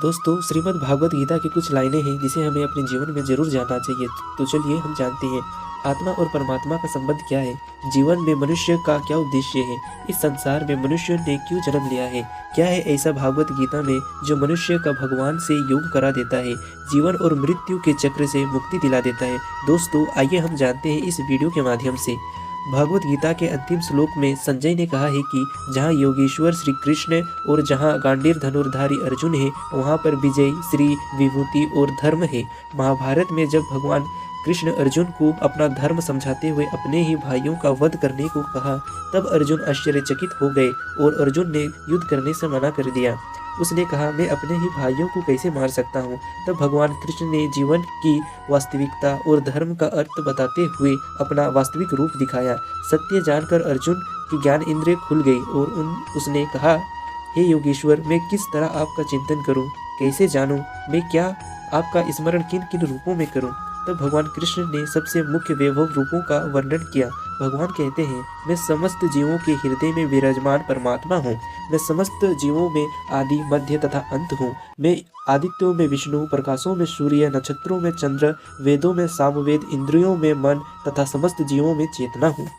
दोस्तों, श्रीमद् भागवत गीता की कुछ लाइनें हैं जिसे हमें अपने जीवन में जरूर जानना चाहिए। तो चलिए हम जानते हैं, आत्मा और परमात्मा का संबंध क्या है, जीवन में मनुष्य का क्या उद्देश्य है, इस संसार में मनुष्य ने क्यों जन्म लिया है, क्या है ऐसा भागवत गीता में जो मनुष्य का भगवान से योग करा देता है, जीवन और मृत्यु के चक्र से मुक्ति दिला देता है। दोस्तों, आइए हम जानते हैं इस वीडियो के माध्यम से। भागवत गीता के अंतिम श्लोक में संजय ने कहा है कि जहाँ योगेश्वर श्री कृष्ण और जहाँ गांडीव धनुर्धारी अर्जुन है, वहाँ पर विजय, श्री, विभूति और धर्म है। महाभारत में जब भगवान कृष्ण अर्जुन को अपना धर्म समझाते हुए अपने ही भाइयों का वध करने को कहा, तब अर्जुन आश्चर्यचकित हो गए और अर्जुन ने युद्ध करने से मना कर दिया। उसने कहा, मैं अपने ही भाइयों को कैसे मार सकता हूँ। तब भगवान कृष्ण ने जीवन की वास्तविकता और धर्म का अर्थ बताते हुए अपना वास्तविक रूप दिखाया। सत्य जानकर अर्जुन की ज्ञान इंद्रिय खुल गई और उसने कहा, हे योगेश्वर, मैं किस तरह आपका चिंतन करूं, कैसे जानूं, मैं क्या आपका स्मरण किन किन रूपों में करूं। तब भगवान कृष्ण ने सबसे मुख्य वैभव रूपों का वर्णन किया। भगवान कहते हैं, मैं समस्त जीवों के हृदय में विराजमान परमात्मा हूँ। मैं समस्त जीवों में आदि, मध्य तथा अंत हूँ। मैं आदित्यों में विष्णु, प्रकाशों में सूर्य, नक्षत्रों में चंद्र, वेदों में सामवेद, इंद्रियों में मन तथा समस्त जीवों में चेतना हूँ।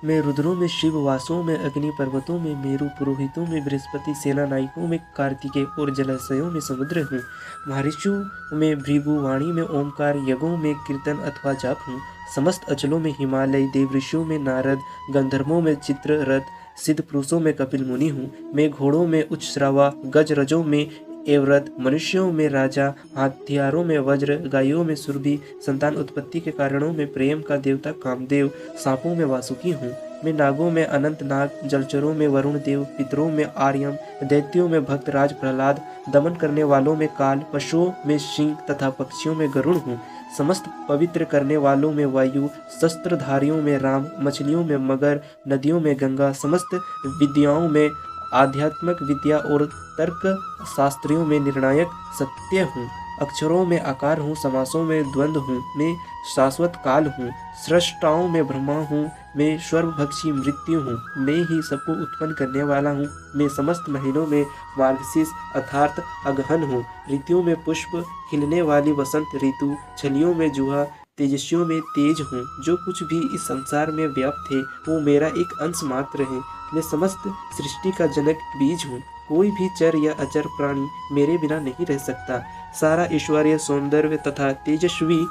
मैं रुद्रों में शिव, वासुओं में अग्नि, पर्वतों में मेरु, पुरोहितों में बृहस्पति, सेना नायकों में कार्तिकेय और जलाशयों में समुद्र हूँ। महर्षियों में भृगु, वाणी में ओंकार, यज्ञों में कीर्तन अथवा जाप हूँ। समस्त अचलों में हिमालय, देवऋषियों में नारद, गंधर्वों में चित्ररथ, सिद्ध पुरुषों में कपिल मुनि हूँ। मैं घोड़ों में उच्चश्रवा, गजरजों में एवरत, मनुष्यों में राजा, हथियारों में वज्र, गायों में सुरभि, संतान उत्पत्ति के कारणों में प्रेम का देवता कामदेव, सांपों में वासुकी हूँ। मैं नागों में अनंत नाग, जलचरों में वरुण देव, पितरों में आर्यम, दैत्यों में भक्तराज प्रहलाद, दमन करने वालों में काल, पशुओं में सिंह तथा पक्षियों में गरुड़ हूँ। समस्त पवित्र करने वालों में वायु, शस्त्रधारियों में राम, मछलियों में मगर, नदियों में गंगा, समस्त विद्याओं में आध्यात्मिक विद्या और तर्क शास्त्रियों में निर्णायक सत्य हूँ। अक्षरों में आकार हूँ, समासों में द्वंद्व हूँ। मैं शाश्वत काल हूँ, सृष्टाओं में ब्रह्मा हूँ। मैं स्वर्गभक्षी मृत्यु हूँ। मैं ही सबको उत्पन्न करने वाला हूँ। मैं समस्त महीनों में मार्गशीर्ष अर्थात अगहन हूँ। ऋतुओं में पुष्प खिलने वाली वसंत ऋतु, छलियों में जुहा, तेजस्वियों में तेज हूँ। जो कुछ भी इस संसार में व्याप्त है वो मेरा एक अंश मात्र है। मैं समस्त सृष्टि का जनक बीज हूँ। कोई भी चर या अचर प्राणी मेरे बिना नहीं रह सकता। सारा ऐश्वर्य, सौंदर्य तथा तेजस्वी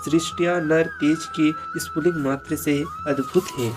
सृष्टियाँ नर तेज के स्फुलिंग मात्र से अद्भुत है।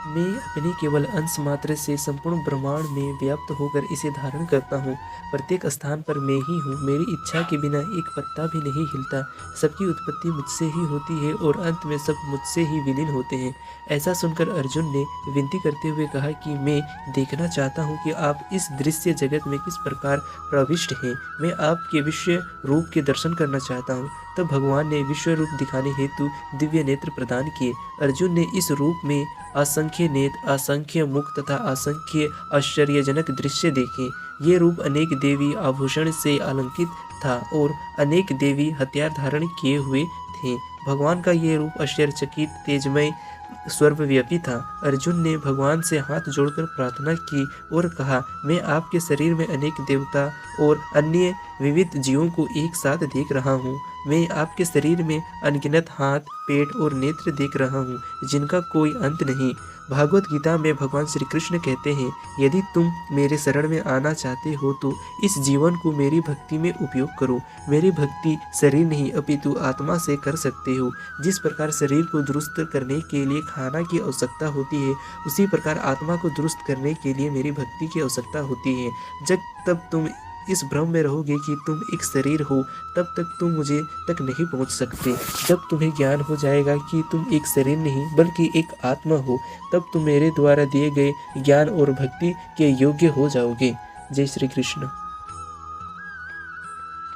मैं अपने केवल अंश मात्र से संपूर्ण ब्रह्मांड में व्याप्त होकर इसे धारण करता हूँ। प्रत्येक स्थान पर मैं ही हूँ। मेरी इच्छा के बिना एक पत्ता भी नहीं हिलता। सबकी उत्पत्ति मुझसे ही होती है और अंत में सब मुझसे ही विलीन होते हैं। ऐसा सुनकर अर्जुन ने विनती करते हुए कहा कि मैं देखना चाहता हूँ कि आप इस दृश्य जगत में किस प्रकार प्रविष्ट हैं। मैं आपके विश्व रूप के दर्शन करना चाहता हूँ। तब भगवान ने विश्व रूप दिखाने हेतु दिव्य नेत्र प्रदान किए। अर्जुन ने इस रूप में असंख्य नेत्र, असंख्य मुख तथा असंख्य आश्चर्यजनक दृश्य देखे। ये रूप अनेक देवी आभूषण से अलंकृत था और अनेक देवी हथियार धारण किए हुए थे। भगवान का ये रूप आश्चर्यचकित, तेजमय, सर्वव्यापी था। अर्जुन ने भगवान से हाथ जोड़कर प्रार्थना की और कहा, मैं आपके शरीर में अनेक देवता और अन्य विविध जीवों को एक साथ देख रहा हूँ। मैं आपके शरीर में अनगिनत हाथ, पेट और नेत्र देख रहा हूँ जिनका कोई अंत नहीं। भागवत गीता में भगवान श्री कृष्ण कहते हैं, यदि तुम मेरे शरण में आना चाहते हो तो इस जीवन को मेरी भक्ति में उपयोग करो। मेरी भक्ति शरीर नहीं अपितु आत्मा से कर सकते हो। जिस प्रकार शरीर को दुरुस्त करने के लिए खाना की आवश्यकता होती है, उसी प्रकार आत्मा को दुरुस्त करने के लिए मेरी भक्ति की आवश्यकता होती है। जब तब तुम इस भ्रम में रहोगे कि तुम एक शरीर हो, तब तक तुम मुझे तक नहीं पहुंच सकते। जब तुम्हें ज्ञान हो जाएगा कि तुम एक शरीर नहीं बल्कि एक आत्मा हो, तब तुम मेरे द्वारा दिए गए ज्ञान और भक्ति के योग्य हो जाओगे। जय श्री कृष्ण।